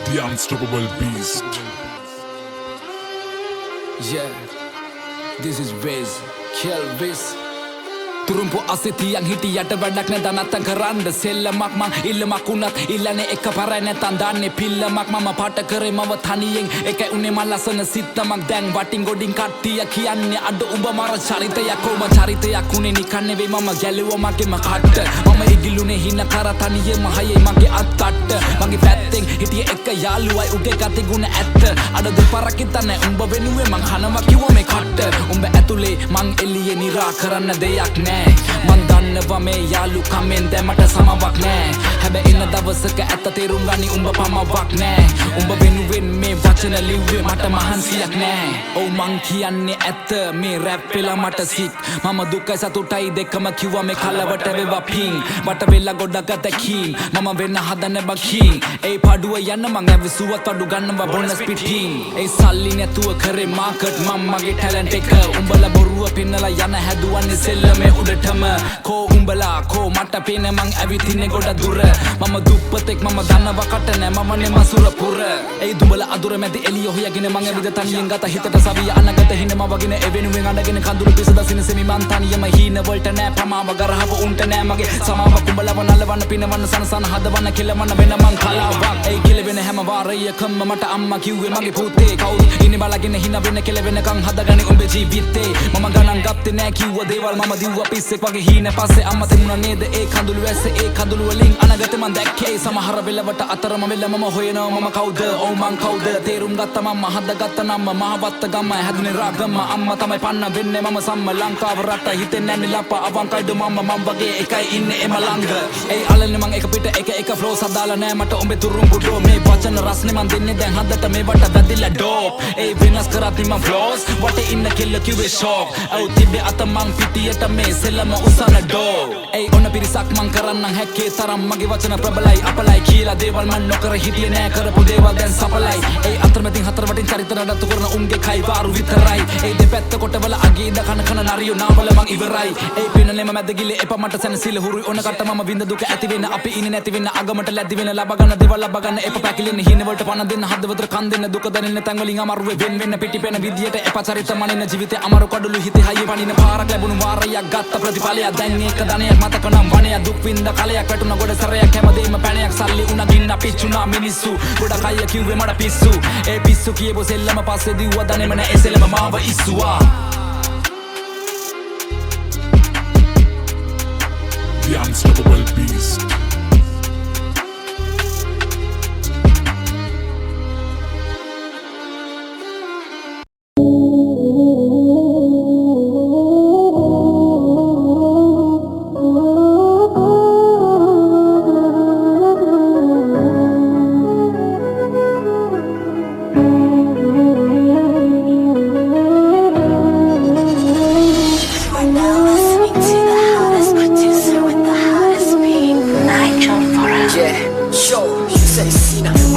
The unstoppable beast. Yeah, this is Wiz, Kill Wiz. Turumpu asitiang hitiyata වැඩක් නැත නැත්තම් කරන්න සෙල්ලමක් මං ඉල්ලමක් උනත් ඉල්ලන්නේ එකපාරයි නැත්තම් දාන්නේ පිල්ලමක් මම පාට කරේ මව තනියෙන් එකයි උනේ මං ලස්සන සිත්තමක් දැන් වටින් ගොඩින් කට්ටිය කියන්නේ අඩ උඹ මර චරිතයක් කොම චරිතයක් උනේ නිකන් නෙවෙයි මම ගැලුවා මගේම කට්ට මම ඉගිලුනේ හින කර තනියෙම හයේ මගේ අත්තට්ට මගේ පැත්තෙන් හිටිය එක යාළුවයි උගේ ගති ගුණ ඇත්ත අඩ දෙපාරක් හිතන්නේ උඹ වෙනුවේ මං හනවා කිව්වා මේ කට්ට උඹ ඇතුලේ මං එළියේ නිරා කරන්න දෙයක් නෑ මන් දන්නවා මේ යාළුකමෙන් දැමට සමවක් නෑ හැබැයි ඉන්න දවසක ඇත්ත තේරුම් ගනි උඹ පමවක් නෑ උඹ වෙනුවෙන් මේ වචන ලිව්වේ මට මහන්සියක් නෑ ඔව් මං කියන්නේ ඇත්ත මේ රැප් වෙලා මට සික් මම දුකයි සතුටයි දෙකම කිව්වා මේ කලවට වේවා පිං වට වෙලා ගොඩක් අතකින් මම වෙන්න හදන බකින් ඒ පාඩුව යන්න මං ඇවිසුවත් අඩු ගන්නවා බොනස් පිටින් ඒ සල්ලි නැතුව කරේ මාකට් මම මගේ ටැලන්ට් එක උඹලා බොරුව පින්නලා යන හැදුවන්නේ සෙල්ලමේ උඩටම කෝ උඹලා කෝ මට පේන මං ඇවිතින්නේ ගොඩ දුර මම දුප්පතෙක් මම දන්නවා කට නෑ මම නේ මසුර පුර ඒ දුඹලා අදුර මැදි එළිය හොයගෙන මං ඇවිද තනියෙන් ගත හිතට සවිය අනගත හිනම වගෙන එවෙනුවෙන් අඬගෙන කඳුළු පිස දසින සෙමි මං තනියම හීන වලට නෑ ප්‍රමාව ගරහව උන්ට නෑ මගේ සමාව කුඹලව නලවන්න පිනවන්න සනසන හදවන්න කෙලවන්න වෙන මං කලාවක් ඒ කෙලවෙන හැම වාරයකම මට අම්මා කිව්වේ මගේ පුතේ කවුද ඉන්නේ බලගෙන හින වෙන කෙලවෙනකන් හදගන්නේ උඹේ ජීවිතේ මම ගණන් ගත්තේ නෑ කිව්ව දේවල් මම දිව්වා පිස්සෙක් වගේ හීන පස්සේ අම්මා තිබුණා නේද ඒ කඳුළු වැස්සේ ඒ කඳුළු වලින් අනගතේ මං දැක්කේ සමහර වෙලවට අතරම වෙල මම හොයනවා මම කවුද ඔව් මං කවුද තේරුම් ගත්තා මම හදගත්ත නම්ම මහවත්ත ගම හැදුනේ රාගම අම්මා තමයි පන්න වෙන්නේ මම සම්ම ලංකාව රට හිතෙන්නේ නැන්නේ ලප්පා අවංකයිද මම වගේ එකයි ඉන්නේ එම ළඟ ඒ අලන්නේ මං එක පිට එක ෆ්ලෝ සදාලා නෑ මට උඹේ තුරුම්බු ඩෝ මේ වචන රස්නේ මං දෙන්නේ දැන් හදට මේ වට වැදිලා ඩෝප් ඒ වෙනස් කරත් මං ෆ්ලෝස් වටේ ඉන්න කෙල්ල කිව්වේ ෂොක් ඔව් තිබ්බේ අත මං පිටියට මේ සෙල්ලම උසන ඩෝ ඒ ඔන්න පිරිසක් මං කරන්නම් හැක්කේ තරම් මගේ වචන ප්‍රබලයි අපලයි කියලා දේවල් මං නොකර හිටියේ නෑ කරපු දේවල් දැන් සපලයි ඒ අතරමැදින් හතර වටින් චරිත නඩත්තු කරන උන්ගේ කයි වාරු විතරයි ඒ දෙපැත්ත කොටවල අගේ ඉඳ කන නරියෝ නාවල මං ඉවරයි ඒ පිනලෙම මැද ගිලේ එපා මට සැනසීල හුරුයි ඕන කට මම විඳ දුක ඇති වෙන අපි ඉන්නේ නැති වෙන අගමට ලැබි වෙන ලබ ගන්න දේවල් ලබ ගන්න එපා පැකිලෙන හින වලට පණ දෙන්න හදවතට කන් දෙන්න දුක දැනෙන්න තැන් වලින් අමාරුවේ වෙන් වෙන්න පිටිපෙන විදියට එපා චරිත මනින ජීවිතේ අමාරු කඩළු හිතේ හයිය පනින පාරක් ලැබුණු වාරයක් ගත්ත ප්‍රතිඵලයක් දැන් ඒක ධනයක් මතක නම් වණයක් දුක් විඳ කලයක් වැටුණ ගොඩ සරයක් හැමදේම පැණයක් සල්ලි උණ ගින්න පිච්චුණා මිනිස්සු ගොඩක් අය කිව්වේ මට පිස්සු ඒ පිස්සු කියපු සෙල්ලම පස්සේ දිව්වා දනේම නෑ ඒ සෙල්ලම මාව ඉස්සුවා The unstoppable beast.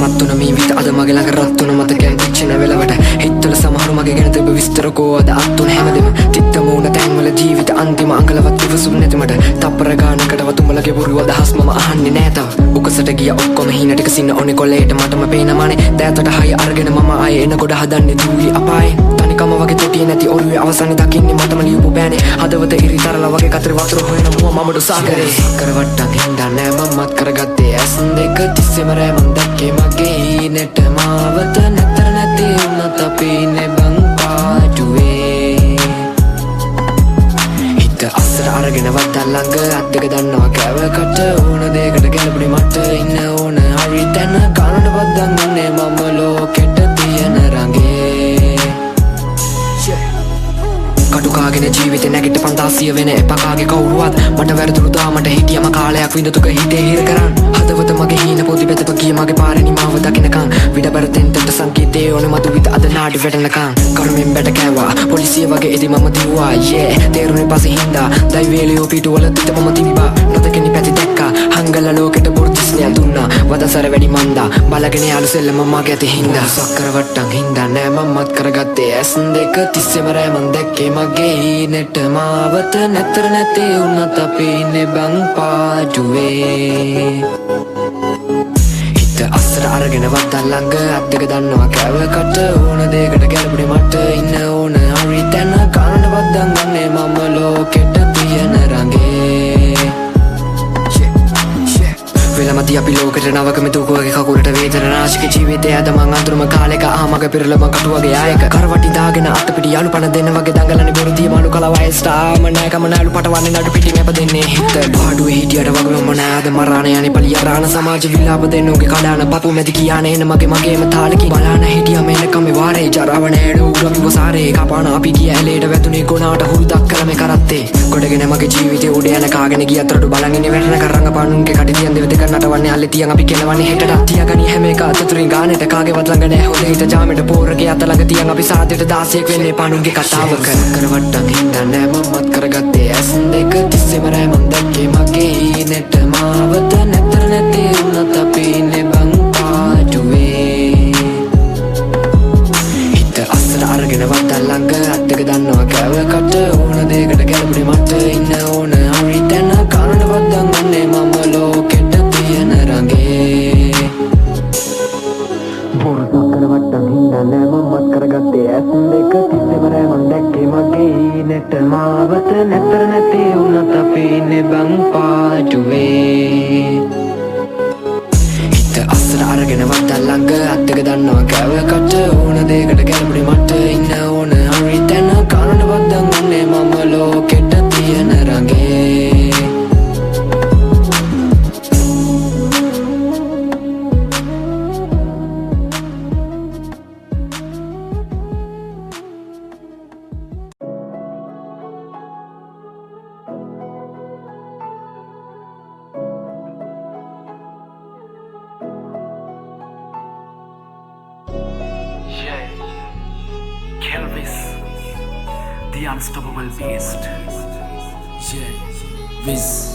මත්තුන මේ විත අද මගේ ළඟ රත්තුන මතකයන් පිච්චෙන වෙලවට හිතවල සමහරු මගේ ගැන තිබ්බ විස්තරකෝ අද අත්තුන හැමදෙම තිත්ත මූණ තැන්වල ජීවිත අන්තිම අඟලවත් ඉවසුම් නැති මට තප්පර ගානකටවත් උඹලගේ බොරු අදහස් මම අහන්නේ නෑ තව උකසට ගිය ඔක්කොම හීන ටික සින්න ඕනේ කොලේට මටම පේනමානේ දෑතට හය අරගෙන මම ආයේ එන ගොඩ හදන්නේ දුවි අපායේ තනිකම වගේ තොටියේ නැති ඔරුවේ අවසානේ දකින්නේ මටම ලියපු බෑනේ හදවත ඉරිතරලා වගේ කතරේ වතුර හොයන මුව මමඩු සාගරේ කරවට්ටක් හින්දා නෑ මමත් කරගත්තේ ඇස් දෙක තිස්සෙම රෑ මන් දැක්කේ මගේ හීනෙට මාවත නැතර නැති වුණත් අපි ඉන්නේ බං පාඩුවේ හිත අස්සර අරගෙන වත්තල් ළඟ අත් දෙක දන්නවා කෑවකට ඕන දෙයකට ගැලපුණේ මට ඉන්න ඕන හරි තැන කනට බද්දන් උන්නේ මම ලෝකෙට තියෙන රඟේ කටුකාගෙන ජීවිතේ නැගිට 500 වෙන එපකාගේ කවුරුවත් මට වැරදුණු දාමට හිටියම කාලයක් විඳතුක හිතේ හිර කරන් හදවත මගේ හීන පොදි බෙතප ගිය මගේ පාරේ නිමාව දකින්නකන් විඩබරතෙන්ට සංකේතේ ඕන මතු විත අද නාඩි වැටෙනකන් කරුමෙන් බැට කෑවා පොලිසිය වගේ ඉදි මම දිව්වා තේරුනේ පස්සේ හින්දා දයි වේලියෝ පිටුවල තිත මම තිබ්බා නොදකෙනි පැති දැක්කා හංගල ලෝකෙට බොර්තිස්නය දුන්නා වදසර වැඩි මන්දා බලගෙන යාළු සෙල්ලම මගේ ඇති හින්දා සක්කර වට්ටම් හින්දා නෑ මමත් කරගත්තේ ඇස් දෙක තිස්සෙම රෑ මන් දැක්කේ මගේ හීනෙට මාවත නැතර නැති වුණත් අපි ඉන්නේ බං පාඩුවේ හිත අස්සර අරගෙන වත්තන් ළඟ අත් දෙක දන්නවා කැවකට ඕන දෙයකට ගැළපුණේ මට ඉන්න ඕන හරි තැන කනට වත්තන් ගන්නේ මම ලෝකෙට තියෙන රඟේ වෙලමති අපි ලෝකෙට නවකම දුකුවගේ කකුලට වේදන නාශක ජීවිතය අද මං අඳුරම කාලෙක ආමග පෙරලම කටුවගේ ආයක කරවටි දාගෙන අත පිටි යාළු පණ දෙන්න වගේ දඟලන්නේ බොරුදිය මාළු කල වයසට ආම නෑකම නෑලු පටවන්නේ නඩු පිටි මැප දෙන්නේ හිත පාඩුවේ හිටියට වගේ මම නෑද මරාන යන්නේ පලියරාන සමාජ විලාප දෙන්නුගේ කඩාන පපු මැදි කියානේ එන මගේම තාලකින් බලාන හිටියා මේනකම මේ වාරේ ජරාව නෑඩ උරපි වසාරේ කපාන අපි ගිය ඇලේට වැදුනේ ගොනාට හුරුදක් කර මේ කරත්තේ ගොඩගෙන මගේ ජීවිතේ උඩ යන කාගෙන ගිය අතරට බලන් ඉන්නේ වැටෙන කරංග පානුන්ගේ කඩි තියන් දෙව දෙක නටවන්නේ අල්ලේ තියන් අපි කෙලවන්නේ හෙටට තියාගනි හැම එක අතතුරින් ගානෙට කාගේවත් ළඟ නෑ හොඳ හිත ජාමෙට පෝරගේ අත ළඟ තියන් අපි සාදෙට 16ක් වෙන්නේ පානුන්ගේ කතාවක කරවට්ටන් හින්දා නෑ මමත් කරගත්තේ ඇස් දෙක තිස්සෙම රෑ මන් දැක්කේ මගේ ඊනෙට මාවත නැතර නැති උනත් අපි ඉන්නේ බං පාටුවේ හිත අස්සර අරගෙන වත්තන් ළඟ අත් දෙක දන්නවා කැවකට ඕන දෙයකට ගැළපුණේ මට ඉන්න ඕන හරි තැන කනට වත්තන් ගන්නේ මම ලෝකෙට තියෙන රඟේ බොරුසක්කර වට්ටන් හින්දා නෑ මමත් කරගත්තේ ඇස් දෙක තිස්සෙම රෑ මන් දැක්කේ මගේ ඊනෙට මාවත නැතර නැති උනත් අපි ඉන්නේ බං පාටුවේ හිත අස්සර අරගෙන වත්තන් ළඟ අත් දෙක දන්නවා කැවකට ඕන දෙයකට ගැළපුණේ මට ඉන්න ඕන හරි තැන කනට වත්තන් ගන්නේ මම ලෝකෙට තියෙන රඟේ Kelvis, the unstoppable beast. Viz.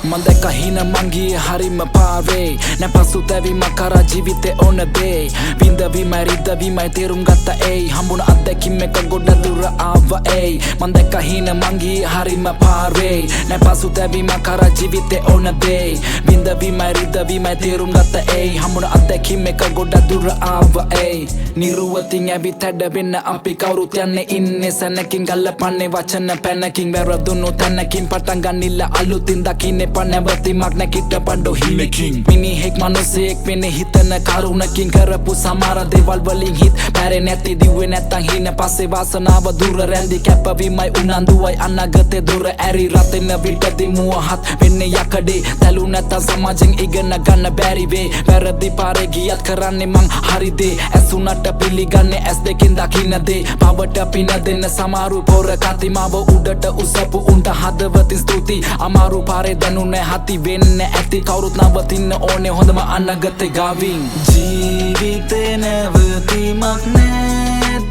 මන් දැක්ක හින මංගියේ හරිම පාරේ නැ පසුතැවීමක් කරා ජීවිතේ ඕන දේ විඳවීමයි රිදවීමයි තේරුම් ගත්ත ඒ හම්බුන අත්දැකීම් එක ගොඩ දුර ආවා ඒ මන් දැක්ක හින මංගියේ හරිම පාරේ නැ පසුතැවීමක් කරා ජීවිතේ ඕන දේ විඳවීමයි රිදවීමයි තේරුම් ගත්ත ඒ හම්බුන අත්දැකීම් එක ගොඩ දුර ආවා ඒ නිරුවතින් ඇවිත් හැඩ වෙන්න අපි කවුරුත් යන්නේ ඉන්නේ සැනකින් ගල්ලපන්නේ වචන පැනකින් වැරදුණු තැනකින් පටන් ගන්නිලා අලුතින් දකින්නේ නැවතීමක් නැකිට පණ්ඩෝ හිමකින් මිනිහෙක් මනුස්සයෙක් වෙන්නේ හිතන කරුණකින් කරපු සමහර දේවල් වලින් හිත පැරේ නැති දිව්වේ නැත්තං හින පස්සේ වාසනාව දුර රැඳි කැපවීමයි උනන්දුවයි අනාගතේ දුර ඇරි රතෙන විටදී මුවහත් වෙන්නේ යකඩේ තැලු නැත්තං සමාජෙන් ඉගෙන ගන්න බැරි වේ වැරදි පාරේ ගියත් කරන්නේ මං හරි දේ ඇසුනට පිළිගන්නේ ඇස් දෙකෙන් දකින්න දේ පවට පින දෙන්න සමහරු පොර කතිමාව උඩට උසපු උන්ට හදවතින් ස්තුති අමාරු පාරේ දැනුනේ හති වෙන්න ඇති කවුරුත් නවතින්න ඕනේ හොඳම අනාගතේ ගාවින් ජීවිතේ නැවතීමක්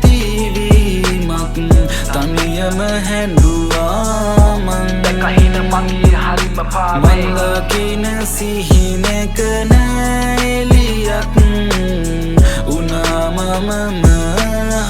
නැතිවීමක් තනියම හැඬුවා මං දැකහින මංගියේ හරිම පාරේ මං ලකින සිහිනක නෑලියක් උනාමම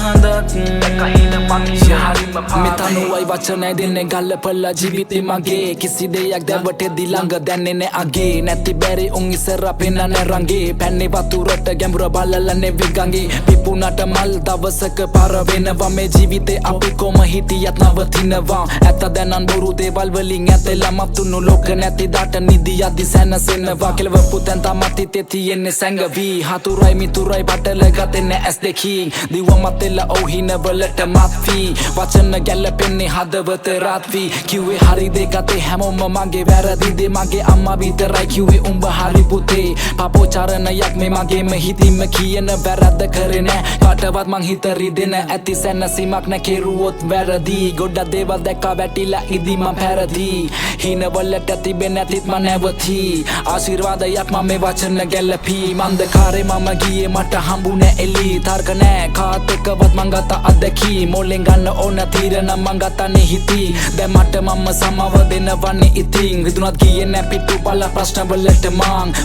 හදක් දැකහින මංගියේ හරිම පාරේ මෙතනුවයි වචනයි දෙන්නේ ගල්ලපල්ලා ජීවිතේ මගේ කිසි දෙයක් දැවටෙදි ළඟ දැන්නේ නෑ අගේ නැති බැරි උන් ඉස්සර පෙන්නන්නේ රංගේ පැන්නේ වතුරට ගැඹුර බලලන්නේ වෙගංගේ පිපුණට මල් දවසක පාර වෙනවා මේ ජීවිතේ අපි කොම හිටියත් නවතිනවා ඇත්ත දැනන් බොරු දේවල් වලින් ඇතෙලා මතුණු ලෝක නැති දාට නිදියදි සැනසෙනවා කෙලවපු තැන් තමත් හිතේ තියෙන්නේ සැඟවී හතුරයි මිතුරයි බටල ගතෙන්නේ ඇස් දෙකින් දිව මතෙලා ඔහින වලට මත්වී වචන ගැලපෙන්නේ හදවත රාත්වී කිව්වේ හරි දේ ගතේ හැමෝම මගේ වැරදි දේ මගේ අම්මා විතරයි කිව්වේ උඹ හරි පුතේ පාපෝචාරණයක් මේ මගේම හිතින්ම කියන වැරද්ද කරේ නෑ කාටවත් මං හිත රිදෙන ඇති සැනසීමක් නෑ කෙරුවොත් වැරදි ගොඩක් දේවල් දැක්කා වැටිලා ඉදි මං පැරදි හිනවලට තිබෙන්නේ නැතිත් මං නැවති ආශිර්වාදයක් මම මේ වචන ගැලපී මන්දකාරේ මම ගියේ මට හම්බුනේ එලි තර්ක නෑ කාත් එක්කවත් මං ගත අදකී මොලෙන් ගන්න ඕන තීරණ මං ගතනේ හිති දැන් මට මම සමව දෙනවන්නේ ඉතින් විදුනත් ගියේ නෑ පිටු බල ප්‍රශ්න වලට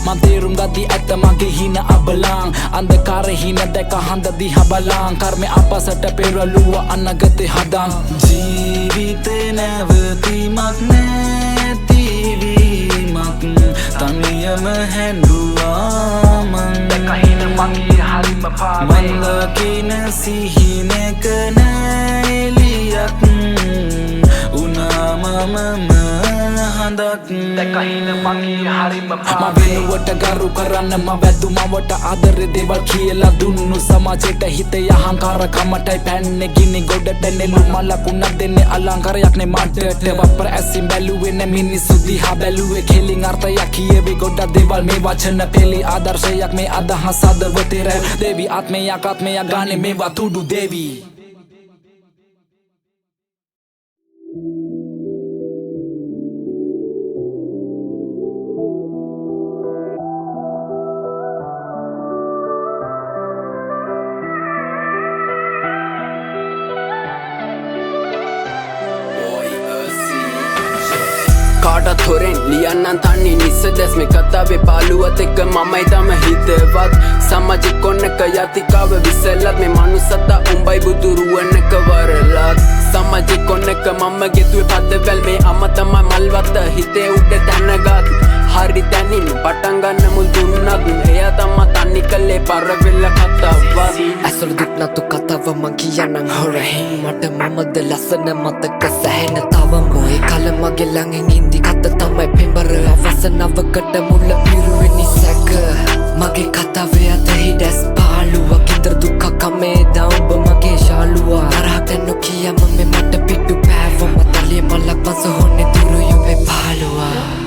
මං තේරුම් ගති ඇත්ත මගේ හින අබලං අන්ධකාරේ හින දැක හඳ දිහා බලං කර්මේ අපසට පෙරළුව අනාගතේ හදන් ජීවිතේ නැවතීමක් නැතිවීමක් තනියම හැඬුවා මගේ හරිම පාරේ මන්දකින සිහිනක නෑලියක් උනාමමම හඳක් දැකහින මගේ හරිම පාරේ මම වෙනුවට ගරු කරන්න මම වැදුමවට ආදරේ දේවල් කියලා දුන්නු සමාජයට හිතේ අහංකාරකමටයි පැන්නේ ගිනි ගොඩට නෙළු මලකුණක් දෙන්නේ අලංකාරයක් නේ මඩට වප්පර ඇසින් බැලුවේ නේ මිනිස්සු දිහා බැලුවේ කෙලින් අර්ථයක් කියවේ ගොඩක් දේවල් මේ වචන පෙළි ආදර්ශයක් මේ අදහස් අදවතේ රැ දේවි ආත්මයක් ගානේ මේවා තුඩු දේවි කාටත් හොරෙන් ලියන්නන් තන්නේ නිස්ස දැස්මේ කතාවේ පාලුවත් එක්ක මමයි තම හිතවත් සමාජෙ කොන්නක යතිකාව විසලත් මේ මනුස්සතා උඹයි බුදුරුවන්නක වරලත් සමාජෙ කොන්නක මම ගෙතුවේ පදවැල් මේ අම තමයි මල්වත්ත හිතේ උඩ තැනගත් හරි තැනින් පටන් ගන්න මුල් දුන්නත් එයා තමා තනි කළේ පරවෙල්ල කතාවත් ඇසොල දුක් නතු කතාව මං කියන්නන් හොරහින් මට මමද ලස්සන මතක සැහෙන තවම ඔය කල මගේ ළඟින් ඉඳි කත තමයි පෙම්බර අවසනවකට මුල පිරුවේ නිසැක මගේ කතාවේ අත හිඩැස් පාලුවක් ඉදර දුක්ක කමේ දවුඹ මගේ ශාලුවා තරහක් දැන් නොකියම මේ මට පිට්ටු පෑවම තලිය මල්ලක් මස හොන්නේ තුරු යුවේ පාලුවා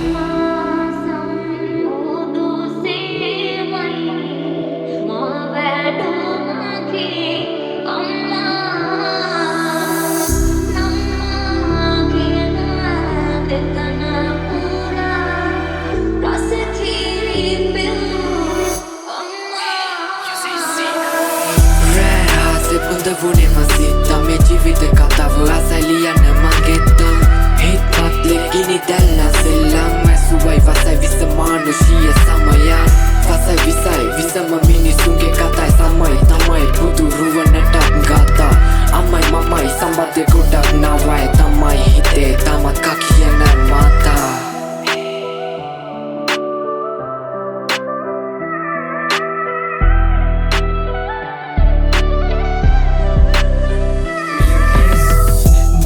පුඳවුනේ මසිත්තා මේ ජීවිත කතාව අසලියන්න මගෙත්තා හිත් පත්ලෙ ගිනි දැල්ලා සෙල්ලම් මැසුවයි වසයි විස මානුෂීය සමයන් වසයි විසයි විසම මිනිසුන්ගේ කතයි සමයි තමයි බුදු රුවනටත් ගතා අම්මයි මමයි සම්බන්ධය ගොඩක් නවයි තමයි හිතේ තමත් කා කියන මාතා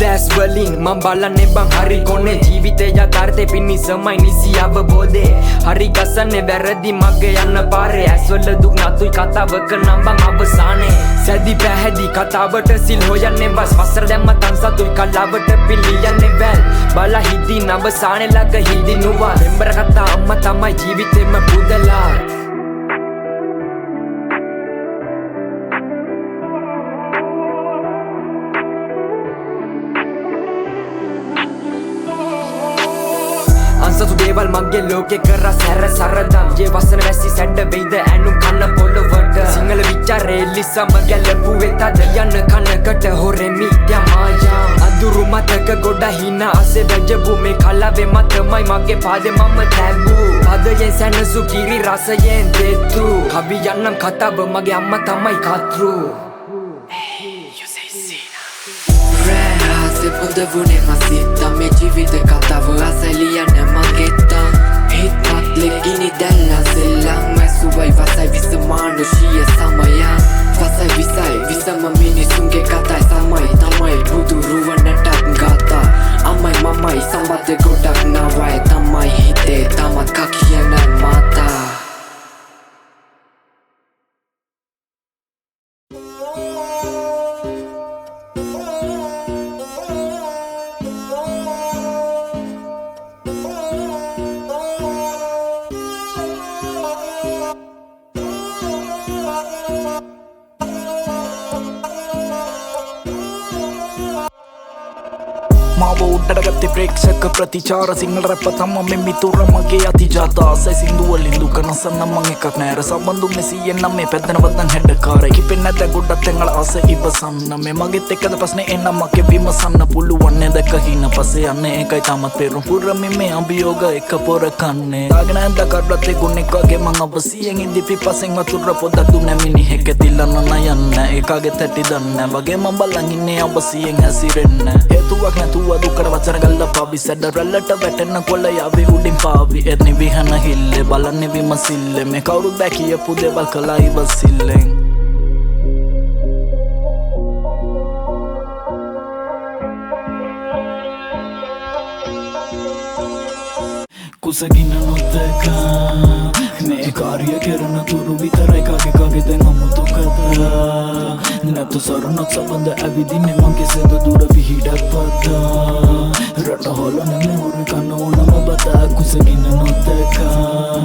දැස් වලින් මං බලන්නේ බං හරි කොනේ ජීවිතය යථාර්ථේ පිණිසමයි නිසි අවබෝධේ හරි ගසන්නේ වැරදි මගේ යන්න පාරේ ඇස්වල දුක් නතුයි කතාවක නම් බං අවසානේ සැදි පැහැදි කතාවට සිල් හොයන්නේ බස් වසර දැම්ම තන්සතුයි කලාවට පිළියන්නේ වැල් බලා හිදී නවසානේ ළඟ හිදිනුවා දෙම්බර කතා අම්මා තමයි ජීවිතේම පුදලා අන්සතු දේවල් මගේ ලෝකෙ කරා සැර සරදම් ජේ වසන වැසි සැඩ වෙයිද ඇනුම් කන්න පොළොවට සිංහල විචාරේ ලිසම ගැලපුවේ තද යන කනකට හොරෙමි යමායා අඳුරු මතක ගොඩ හිනා අසේ වැජබු මේ කලාවේ මතමයි මගේ පාදේ මම තැබූ පදයෙන් සැනසු කිරි රසයෙන් දෙතු කවි යන්නම් කතාව මගේ අම්මා තමයි කතෘ පුඳවුනේ මසිත්තා මේ ජීවිත කතාව අසලියන්න මගෙත්තා හිත් පත්ලෙ ගිනි දැල්ලා සෙල්ලම් මැසුවයි වසයි විස මානුෂීය සමයන් වසයි විසයි විසම මිනිසුන්ගේ කතයි සමයි තමයි බුදු රුවනටත් ගතා අම්මයි මමයි සම්බන්ධය ගොඩක් නවයි තමයි හිතේ තමත් කා කියන මාතා මාව උඩට ගත්තේ ප්‍රේක්ෂක ප්‍රතිචාර සිංහල රැප් තම මෙ මිතුර මගේ අතිජාත ආසයි සින්දුවලින් දුක නසන්න මං එකක් නෑර සම්බන්ධු මෙසියෙන් නම් මේ පැත්තන වදන් හැඩකාරයි කිපෙන්නේ නැත ගොඩක් තැන්වල ආස ඉවසන්න මේ මගෙත් එක්කද ප්‍රශ්නේ එන්නම් මගේ විමසන්න පුළුවන් නේ දැක හින පස්සේ යන්නේ ඒකයි තාමත් පෙරුම් පුරමි මේ අභියෝග එක පොර කන්නේ දාගෙන ඇඳ කඩලත් ගුණෙක් වගේ මං අවසියෙන් ඉඳි පිපසෙන් වතුර පොඩක් දුන්නේ මිනිහෙක් තිල්ලන්න නයන්න ඒකගේ තැටි දන්න වගේ මං බලන් ඉන්නේ අවසියෙන් හැසිරෙන්න හේතුවක් නැතුව දුකට වචන ගල්ලා පාවි සැඩ රැල්ලට වැටෙන කොළ යාවේ උඩින් පාවි එත්නි විහන හිල්ලේ බලන්නේ විමසිල්ලේ මේ කවුරුත් බෑ කියපු දේවල් කළා ඉවසිල්ලෙන් කුසගින්න නොදකා මේ කාර්ය කරන තුරු විතරයි කගේ දැන් අමුතු කතා නැතු සරණක් සබඳ ඇවිදින්නේ මං කෙසේද දුර පිහිටක් පත්තා රට හොලන මෙහුරු කන්න ඕනම බතා කුසගින්න නොදකා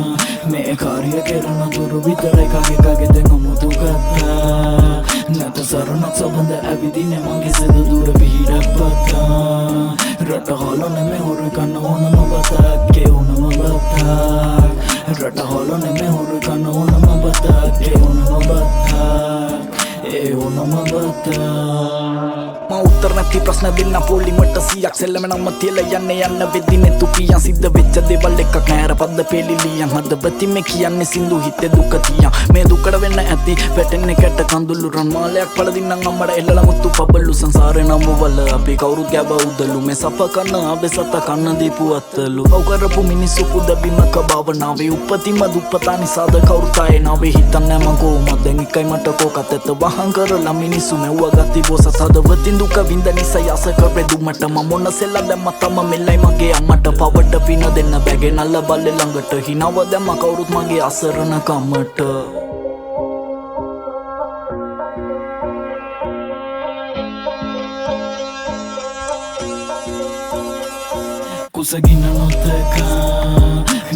මේ කාර්ය කරන තුරු විතරයි කගේ දැන් අමුතු කතා නැතු සරණක් සබඳ ඇවිදින්නේ මං කෙසේද දුර පිහිටක් පත්තා රට හොලන මෙහුරු කන්න ඕනම බතා කෙවුනම බතා රට හොලන මෙහුරු කන්න ඕනම බතා කෙවුනම බතා ඒ ඕනම බතා උත්තර නැති ප්‍රශ්න දෙන්න පොලිමට 100ක් සෙල්ලම නම් තියලා යන්න වෙදිනේ තුකියන් සිද්ධ වෙච්ච දේවල් එකක් නෑර පද්ද පෙලිලියන් හදවතින් මේ කියන්නේ සින්දු හිතේ දුක තියන් මේ දුකට වෙන්න ඇති වැටෙන්නේ කැට කඳුළු රන් මාලයක් පළදින්නම් අම්මඩ එල්ලලා මුතු පබළු සංසාරේ නම් වල අපි කවුරුත් ගැබ උදලු මේ සප කන්න ආබේ සත කන්න දීපු අත්තලු කව් කරපු මිනිස්සු කුද බිමක භාවනාවේ උපතිම දුප්පතා නිසාද කවුරුත් ආයේ නාවේ හිතන්නේ මං කොහොමද දැන් එකයි මට කෝකතෙත් වහං කරලා මිනිස්සු මෙව්ව ගති බොසත් හදවතින් දුක විඳ නිසා යස කරේ දුමට මම මොන සෙල්ල දැම්ම තම මෙල්ලයි මගේ අම්මට පවට පින දෙන්න බැගේ නල්ල බල්ලේ ළඟට හිනව දැම්ම කවුරුත් මගේ අසරණ කමට කුසගින්න නොදකා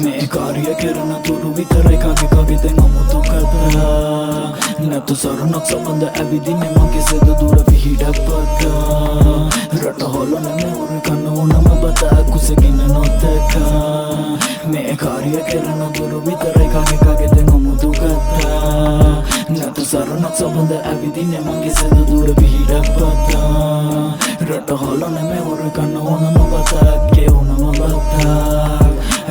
මේ කාර්ය කරන තුරු විතරයි කගේ දැන් අමුතු කතා නැතු සරණක් සබඳ ඇවිදින්නේ මං කෙසේද දුර පිහිටක් පත්තා රට හොලන මෙහුරු කන්න ඕනම බතා කුසගින්න නොදකා මේ කාර්ය කරන තුරු විතරයි කගේ දැන් අමුතු කතා නැතු සරණක් සබඳ ඇවිදින්නේ මං කෙසේද දුර පිහිටක් පත්තා රට හොලන මෙහුරු කන්න ඕනම බතා කෙවුනම බතා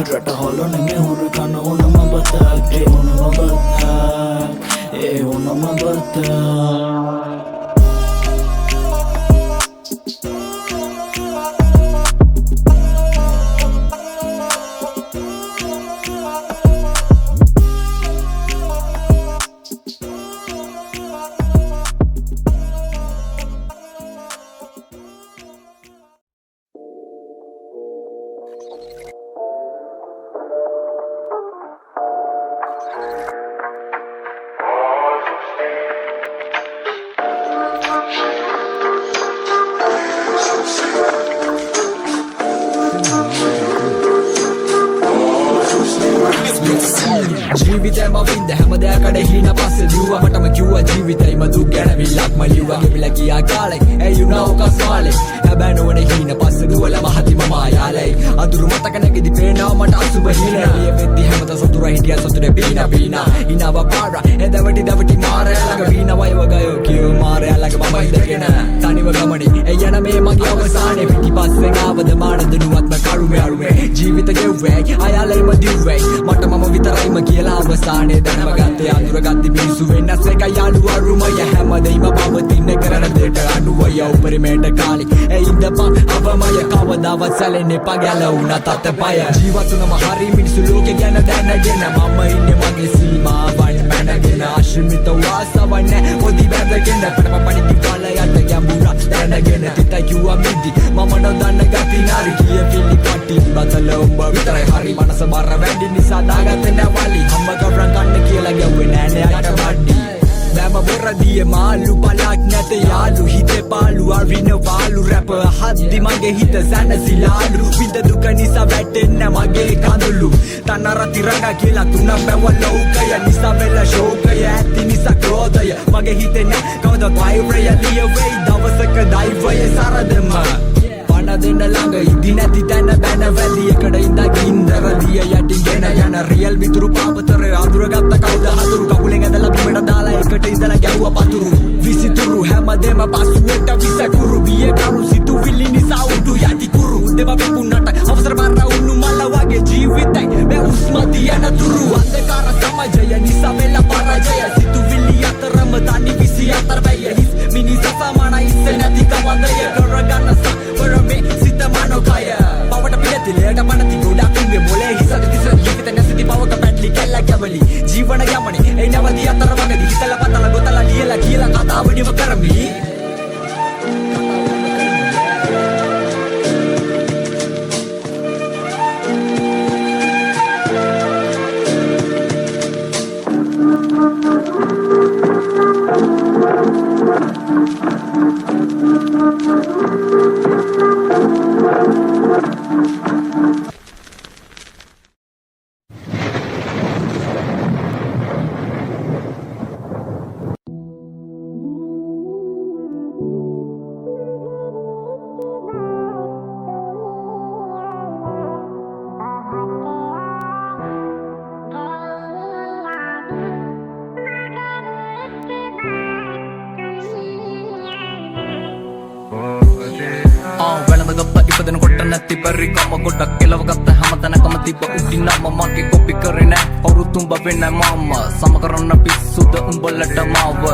රට හොලන මෙහුරු කන්න ඕනම බතා කෙවුනම බතා ඒ ඕනම බතා ජීවිතයම වින්ද හැම දෙයකට හීන පස්සේ දිව්වා මටම කිව්වා ජීවිතේම දුක් ගැන විලක්ම ලිව්වා ගෙවිලා ගියා කාලේ ඒ යුනා කස්වාලේ හැබැයි නොවන හීන පස්සේ දුවල මහතිම මායාලේ අඳුරු මතක නැගිදි පේනවා මට අසුබ හීන ලිය වෙද්දි හැමත සතුරා හිටියා සතුරේ බීනා ඉනව පාරා එදවටි මාරයා ළඟ බීනා වයව ගයෝ කියෝ මාරයා ළඟ මම ඉඳගෙන තනිව ගමනේ එයන මේ මගේ අවසානේ පිටිපස්සෙන් ආවද මානද නුවත්ම කරුමේ අරුමේ ජීවිත ගෙව්වේ අයාලේම දිව්වේ මට මම විතරයිම කියලා අවසානේ දැනවගත්තේ අඳුරගත්ති මිනිස්සු වෙනස් එක යාළුවා අරුමය හැමදේම පවතින කරන දෙට අනුවය උපරිමයට කාලි ඒ ඉඳපන් අවමය කවදාවත් සැලෙන්නේ පගැල වුණත් අතපය ජීවතුනම හරි මිනිස්සු ලෝකෙ ගැන දැනගෙන මම ඉන්නේ මගේ සීමාවන් මැනගෙන අශිමිත වාසවන්න පොඩි බැඳගෙන පඩපඩි දිවාලයට ගැඹුරක් දැනගෙන තිත කිව්වා මිදි මම නොදන්න ගති නාරි කිය පිළි පටි බතල උඹ විතරයි හරි මනස බර වැඩි නිසා දාගත්තේ නැවලි අම්ම ගවරන් ගන්න කියලා ගැව්වේ නෑනේ යට බඩි බෑම බොරදියේ මාළු පලක් නැත යාළු හිතේ පාළු අරින වාළු රැප හද්දි මගේ හිත සැනසිලාලු විඳ දුක නිසා වැටෙන්න මගේ කඳුළු තනර තිරඟ කියලා තුන බැව ලෝකය නිසා වෙල ශෝකය ඇති නිසා ක්‍රෝධය මගේ හිතේ නෑ කවද වෛරය ලිය වෙයි දවසක දෛවය සරදම පණ දෙන්න ළඟ ඉදි නැති තැන බැන වැලි එකට ඉඳ ගින්දර දිය යටිගෙන යන රියල් විතුරු පාපතර අඳුරගත්ත කවුද හතුරු කකුලෙන් ඇදලා බිමට දාලා එකට ඉඳලා ගැව්වා පතුරු විසිතුරු හැමදේම පසුවට විසකුරු බිය කරු සිතුවිලි නිසා උඩු යටි කුරු දෙව පිපුන්නට අවසර බර උණු මල වගේ ජීවිතයි මේ උස්ම දියන තුරු අන්ධකාර සමාජය නිසා වෙලා පරාජය සිතුවිලි අතරම තනි 24 වෙය හිස් මිනිසා සමාන ඉස්ස නැති කවදය කරගන්න සවරමේ සිතම ඉපදෙන කොට නැති බැරි කම ගොඩක් කෙලව ගත්ත හැමතැනකම තිබ්බ උඩින් නම මගේ කොපි කරේ නෑ කවුරු තුඹ වෙන්නේ මම සම කරන්න පිස්සුද උඹලට මාව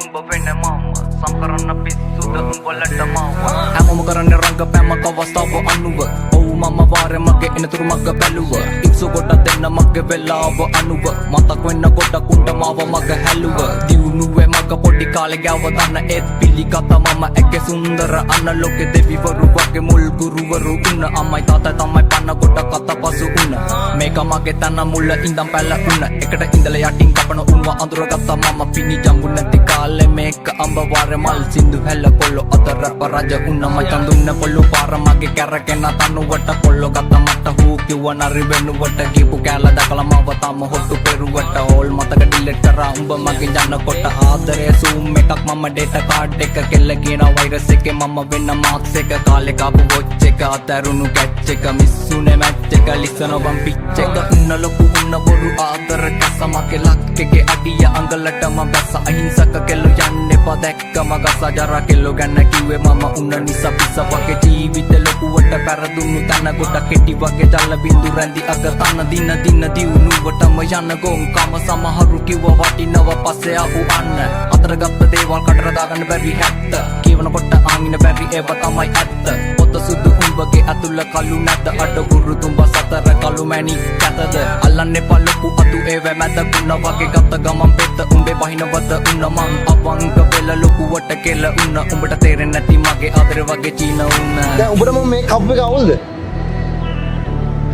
උඹ වෙන්නේ මම සම කරන්න පිස්සුද උඹලට මාව හැමෝම කරන්නේ රංගපෑම කවස්තාව අනුව ඔව් මම වාරේ මගේ එනතුරු මග බැලුව ඉක්සු කොට දෙන්න මගේ වෙලාව අනුව මතක් වෙන්න ගොඩක් උන්ට මාව මග හැලුව දියුණුවේ මග පොඩි කාලේ ගාව දන්න ඒත් පිළිගත මම ඇගේ සුන්දර අන්න ලෝකෙ දෙවිවරු වගේ මුල් ගුරුවරු උන්න අම්මයි තාත්තයි තමයි පන්න කොට කත පසු උන්න මේක මගේ තන මුල ඉඳන් පැල උන්න එකට ඉඳලා යටින් කපන උන්ව අඳුරගත්තා මම පිණි ජම්බු නැති කාලේ මේක අඹ වාරේ මල් සින්දු හැල කොල්ල අතර පරජ උන්න මචන් දුන්න පොල්ලු පාර මගේ කැරකෙන තනුවට කොල්ල ගත්ත මට හූ කිව්ව නරි වෙනුවට ගිපු කැල දකලා මව තම හොට්ටු පෙරුවට ඕල් මතක ඩිලීට් කරා උඹ මගේ යන කොට ආදරේ සූම් එකක් මම ඩේටා කාඩ් එක කෙල්ල කියන වෛරස් එකේ මම වෙන්න මාක්ස් එක කාලේ කාපු වොච් එක අතරුණු කැච් එක මිස්සුනේ මැච් එක ලිසන බම් පිච් එක උන්න ලොකු උන්න බොරු ආදර කසමගේ ලක් එකේ අඩිය අඟලටම බැස අහිංසක කෙල්ල යන්නේ පදැක්කම ගස ජර කෙල්ල ගැන කිව්වේ මම උන්න නිසා පිස්ස වගේ ජීවිත ලොකුවට පෙරදුණු තන කොට කෙටි වගේ ජල බින්දු රැඳි අග තන දින දින දියුණුවටම යන ගොන් කම සමහරු කිව්ව වටිනව පස්සේ ආපු අන්න අතර ගත්ත දේවල් කටර දාගන්න බැරි හැත්ත කියවනකොට ආමින බැරි ඒව තමයි ඇත්ත පොත සුදු උඹගේ අතුල කළු නැත අඩ ගුරු තුඹ සතර කළු මැණි කැතද අල්ලන්නේ පල්ලපු අතු ඒව මැද කුණ වගේ ගත්ත ගමන් පෙත්ත උඹේ බහිනවද උන්න මං අවංක වෙල ලොකුවට කෙල උන්න උඹට තේරෙන්නේ නැති මගේ ආදර වගේ චීන උන්න දැන් උඹට මම මේ කප් එක අවුල්ද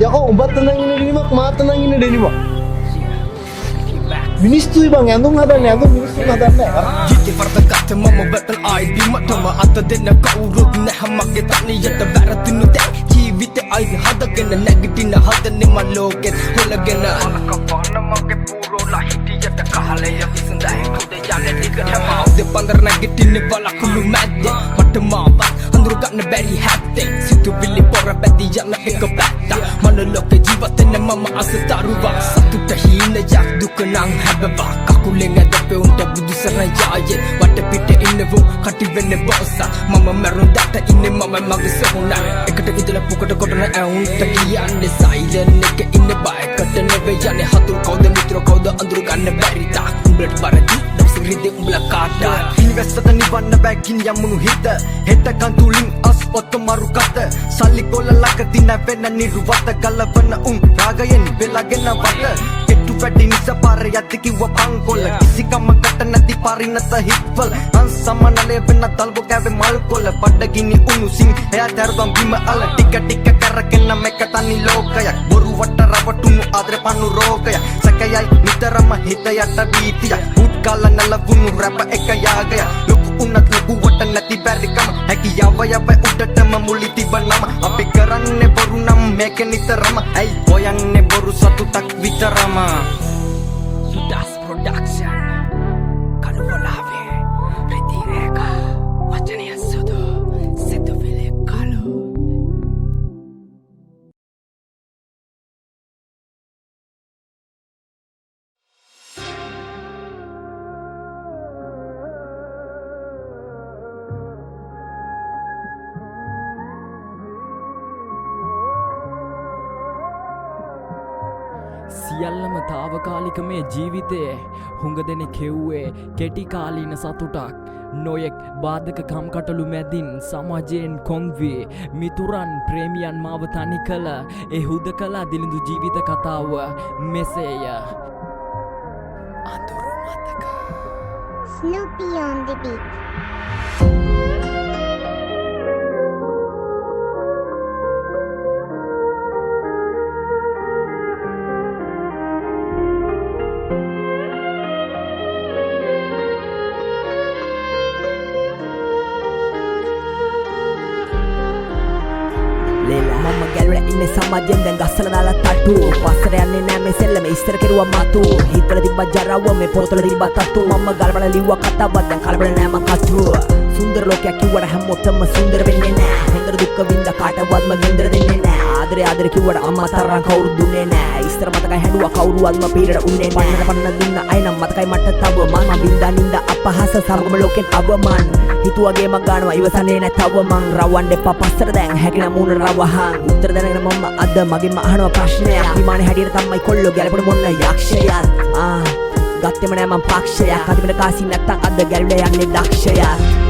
යකෝ උඹත් නම් ඉන්න ඩෙනිමක් මාත් නම් ඉන්න ඩෙනිමක් මිනිස්සුයි බං ඇඳුම් හදන්නේ ඇඳුම් මිනිස්සු හදන්නේ ජීවිතේ වර්ධගත මම බටල් ID මටම අත දෙන්න කවුරුත් නැහැ මගේ තනියට වැරදුණු දැන් ජීවිතේ ID හදගෙන නැගිටින හදන්නේ මම ලෝකෙත් හොලගෙන අනකපන මගේ පුරෝලා හිටියට කාලය විසඳයි උදේ යන්නේ දිගටම දෙපන්දර නැගිටින්නේ බලකුළු මැද්දේ මට මාවත් අඳුර ගන්න බැරි හැත්තේ සිතුවිලි පොර බැදි යන එක පැත්ත මන ලෝකේ ජීවත් වෙන මම අසතරුවක් සතුට හීන යක් දුක නම් හැබවා කකුලෙන් ඇදපේ උන්ට බුදුසරණ යායේ වට පිට ඉන්නවෝ කටි වෙන්නේ බොස්ස මම මරුන් දට ඉන්නේ මම මගේ සොහොන එකට ඉඳලා පුකට කොටන ඇවුන්ට කියන්නේ සයිලන් එක ඉන්න බයකට නෙවෙයි යන්නේ හතුරු කවුද මිත්‍ර කවුද අඳුර ගන්න බැරි තා උඹට බරදි දවසින් උඹලා කාටා ඉන්වෙස්ටර් නිවන්න බැගින් යමුණු හිත හෙට කන්තුලින් අස් ඔත්ත මරු කත සල්ලි කොල්ල ලක දින වෙන නිර්වත ගලවන රාගයෙන් වෙලාගෙන වට කෙට්ටු වැඩි නිසා පාර යති කිව්ව පංකොල්ල කිසිකමකට නැති පරිණත හිත්වල අන්සමනලේ වෙන තල්බෝ කැවේ මල් කොල්ල බඩගිනි උණුසින් එයා දරුවන් බිම අල ටික ටික කරගෙන මේක තනි ලෝකයක් බොරු වට රවටුණු ආදර පන්නු රෝගය සැකයයි නිතරම හිත යට බීතිය උත් කාල නලවුණු රැප එක යාගය ලොකු උන්නත් ලොකුවට නැති බැරිකම හැකියාව යව උඩටම මුලි තිබනම අපි කරන්නේ බොරු නම් මේක නිතරම ඇයි හොයන්නේ බොරු සතුටක් විතරම සුදාස් ප්‍රොඩක්ෂන් කළුවලාවේ ප්‍රතිරේක වචනය සුදු සිතුවිලි කළු සියල්ලම තාවකාලික මේ ජීවිතයේ හුඟ දෙනෙක් හෙව්වේ කෙටි කාලීන සතුටක් නොයෙක් බාධක කම්කටොළු මැදින් සමාජයෙන් කොන්වී මිතුරන් ප්‍රේමියන් මාව තනි කළ ඒ හුදකලා දිලිඳු ජීවිත කතාව මෙසේය අඳුරු මතක Snoopy on the beat. මම ගැලුල ඉන්න සමාජයෙන් දැන් ගස්සල දාලා තට්ටු පස්සට යන්නේ නෑ මේ සෙල්ලම ඉස්තර කෙරුවා මතු හිතවල තිබ්බ ජරාව මේ පොතවල තිබ්බ තත්තු මම ගල්වල ලිව්වා කතාවක් දැන් කලබල නෑ මං කතු සුන්දර ලෝකයක් කිව්වට හැමෝටම සුන්දර වෙන්නේ නෑ හෙන්දර දුක්ඛ විඳ කාටවත්ම ගෙන්දර දෙන්නේ නෑ ආදරේ කිව්වට අම්මා තරම් කවුරු දුන්නේ නෑ ඉස්තර මතකයි හැදුවා කවුරුවත්ම පීරට උන්නේ නෑ පන්න දුන්න අය නම් මතකයි මට තව මම බින්දා නින්ද අපහාස සමගම ලෝකෙන් අවමන් හිතුවගේ මං ගන්නවා ඉවසන්නේ නැ තව මං රවන්න එපා පස්සට දැන් හැකින මූණ රවහන් උත්තර දැනගෙන මම අද මගෙන්ම අහනවා ප්‍රශ්නයක් විමානේ හැටියට තමයි කොල්ලෝ ගැලපෙන මොන්න යක්ෂයත් ගත්තෙම නෑ මං පක්ෂයක් අදිමට කාසි නැත්තම් අද ගැලවිලා යන්නේ දක්ෂයක්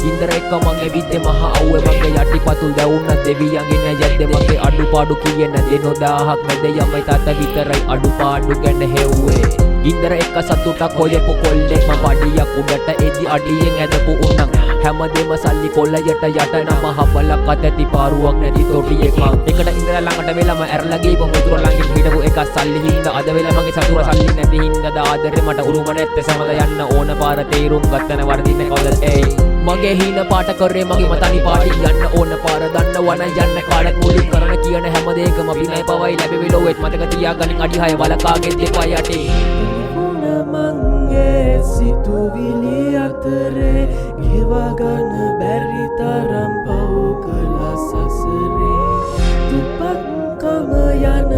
ඉන්දර එක්ක මං ඇවිද්දේ මහ අවුවේ මගේ යටිපතුල් දැවුන්න දෙවියන්ගේ නැයද්දේ මගේ අඩුපාඩු කියන දේ නොදාහක් මැද යමයි තාත්තා විතරයි අඩුපාඩු ගැන හෙව්වේ ඉන්දර එක්ක සතුටක් හොයපු කොල්ලෙක් මම පඩියක් උඩට එදි අඩියෙන් ඇදපු උණක් හැමදේම සල්ලි කොල්ලයට යට නම හපලක් අතැති පාරුවක් නැති තොටියෙක් මං එකට ඉඳලා ළඟට වෙලම ඇරලා ගිහම මුතුර ළඟින් හිටපු එක සල්ලි හින්දා අද වෙලා මගේ සතුර සල්ලි නැති හින්දා ආදරේ මට උරුම නැත්තේ සමග යන්න ඕන පාර තේරුම් ගත්තන වර්ධින්නේ කවදද ඒ මගේ හීන පාට කරේ මගේ මතනි පාටි යන්න ඕන පාර දන්න වන යන්න කාලක් මුලින් කරන කියන හැම දෙයකම විනය පවයි ලැබෙවි ලොවෙත් මතක තියාගනින් අඩි 6 වලකාගේ දෙපා යටි මංගේ සිතුවිලි අතරේ ගෙවගන්න බැරි තරම් පව් කළා සසරේ දුප්පත්කම යන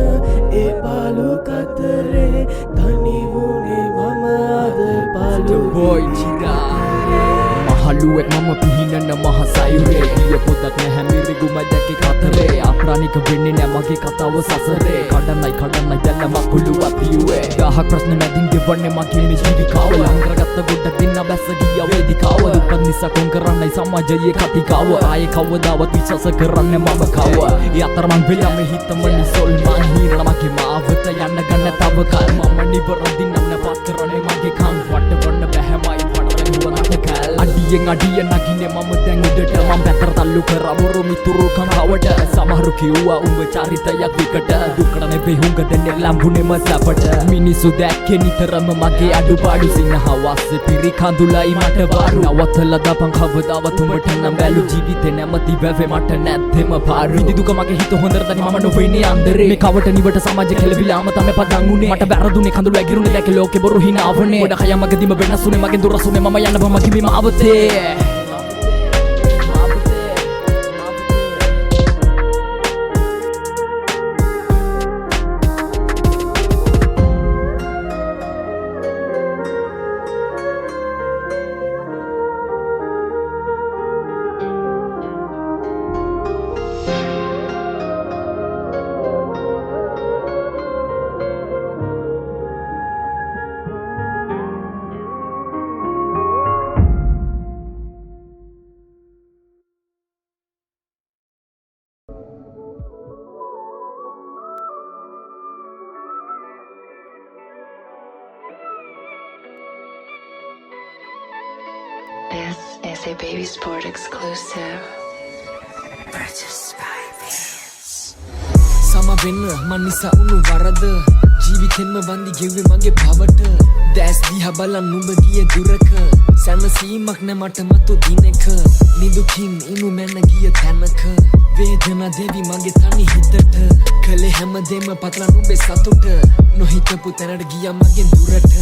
ඒ පාලු කතරේ තනි වුණේ මම අද පාලු boy චිරා මහලුවෙක් මම පිහිනන මහ සයුරේ ගිය පොතක් නැහැ මිරිගුම දැකේ කතරේ අප්‍රාණික වෙන්නේ නෑ මගේ කතාව සසරේ කඩන්නයි දැල්ල මකුළු අපියුවේ දහක් ප්‍රශ්න මැදින් ගෙවන්නේ මගේ මේ ජීවිකාව ලංකරගත්ත ගොඩක් දින්න බැස්ස ගියා වේදිකාව දුප්පත් නිසා කොන් කරන්නයි සමාජයේ කතිකාව ආයේ කවදාවත් විශ්වාස කරන්නේ මම කව ඒ අතර මං වෙලා මේ හිතමනි සොල් මං හිරලා මගේ මාවත යන්න ගන්න තව කල් මම නිවරදි නම් නපත් කරන්නේ මගේ කම් වට වන්න බැහැමයි අඩියෙන් අඩිය නගින්නේ මම දැන් උඩට මම පැතර තල්ලු කරා බොරු මිතුරු කනවට සමහරු කිව්වා උඹ චරිතයක් විකට දුකට නෙවෙයි හුඟ දෙන්නේ ලම්බුනේම සපට මිනිසු දැක්කේ නිතරම මගේ අඩුපාඩු සිනහවස්සේ පිරි කඳුලයි මට වාරු නවත්තලා දාපන් කවදාවත් උඹට නම් බැලු ජීවිතේ නැමති වැවේ මට නැත්තෙම පාරු විදි දුක මගේ හිත හොඳට දනි මම නොවෙන්නේ අන්දරේ මේ කවට නිවට සමාජෙ කෙලවිලාම තමයි පදන් උනේ මට බැරදුනේ කඳුළු ඇගිරුනේ දැක ලෝකේ බොරු හිනාවනේ ගොඩ කය මගදීම වෙනසුනේ මගෙන් දුරසුනේ මම යන්න බම කිවි මාවතේ This is a Baby Sport exclusive. Purchased by Beans. සමවෙන්න මන් නිසා උණු වරද ජීවිතෙන්ම වන්දි ගෙව්වේ මගේ පවට දැස් දිහා බලන් නුඹ ගිය දුරක සැනසීමක් නැ මට මතු දිනක නිදුකින් ඉමු මැන ගිය තැනක වේදනා දෙවි මගේ තනි හිතට කලේ හැමදේම පතලා නුඹේ සතුට නොහිතපු තැනට ගියා මගෙන් දුරට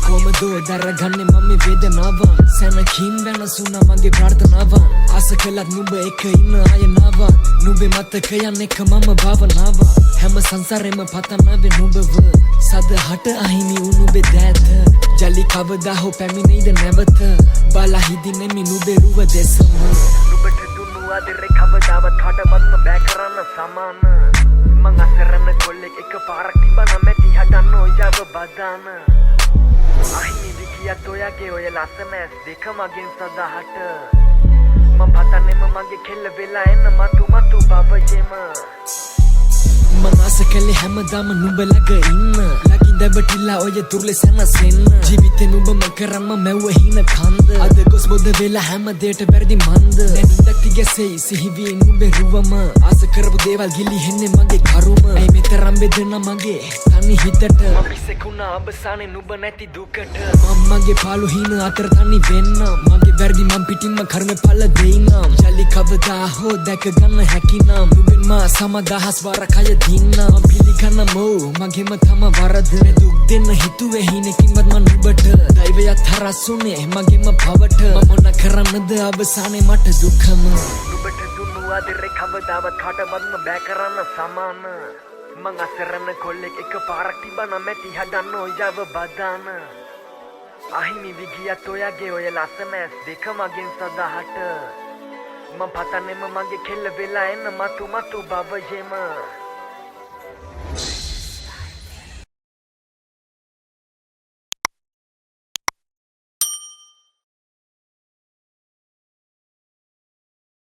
කොමදෝ දරගන්නේ මම මේ වේදනාව සැනකින් වෙනසුණා මගේ ප්‍රාර්ථනාව ආස කළත් නුඹ එක ඉන්න ආයනාව නුඹේ මතකයන් එක මම භාවනාව හැම සංසාරෙම පතනාවේ නුඹව සදහට අහිමි වූ නුඹේ දෑත ජලි කවදා හෝ පැමිණෙයිද නැවත බලා හිදිනෙමි නුඹේ රුව දෙසම නුඹට දුන්නු ආදරේ කවදාවත් කාටවත්ම බෑ කරන්න සමාන මං අසරණ කොල්ලෙක් එක පාරක් තිබ්බා නම් ඇති හදන්න ඔයව බදාන අහිමි විකියත් ඔයගේ ඔය ලස්සන ඇස් දෙක මගෙන් සදහට මම පතන්නෙම මගේ කෙල්ල වෙලා එන්න මතු බවයෙම මං ආස කළේ හැමදාම නුඹ ළඟ ඉන්න ලගින් දැබටිලා ඔය දුර්ලේ සැනසෙන්න ජීවිත හිතෙන් උඹම කරම්ම මැව්ව හින කන්ද අද ගොස් බොද වෙලා හැම දේට වැරදි මන්ද නැනින්දක් තිගැසෙයි සිහිවී නුඹේ රුවම ආස කරපු දේවල් ගිලිහෙන්නේ මගේ කරුම ඇයි මෙතරම් වෙදෙන මගේ තනි හිතට මම පිසෙකුණා අවසානේ නුඹ නැති දුකට මගේ පාළු හින අතර තනි වෙන්න මගේ වැරදි මම පිටින්ම කර්ම පල දෙයිනම් යලි කවදා හෝ දැක ගන්න හැකිනම් නුඹෙන් මා සමදහස් වාර කය දින්නම් පිළිගන්න මෝ මගේම තම වරද දුක් දෙන්න හිතුවේ හිනකින්වත් මම නුඹට දෛවයත් හරස්සුනේ මගේම පවට මම මොන කරන්නද අවසානේ මට දුකම නුඹට දුන්නු ආදරේ කවදාවත් කාටවත්ම බෑ කරන්න සමාන මං අසරණ කොල්ලෙක් එක පාරක් තිබන මැටි හදන්න ඔයව බදාන අහිමි විගියත් ඔයගේ ඔය ලස්සන ඇස් දෙක මගෙන් සදාහට මම පතන්නෙම මගේ කෙල්ල වෙලා එන්න මතු බවයෙම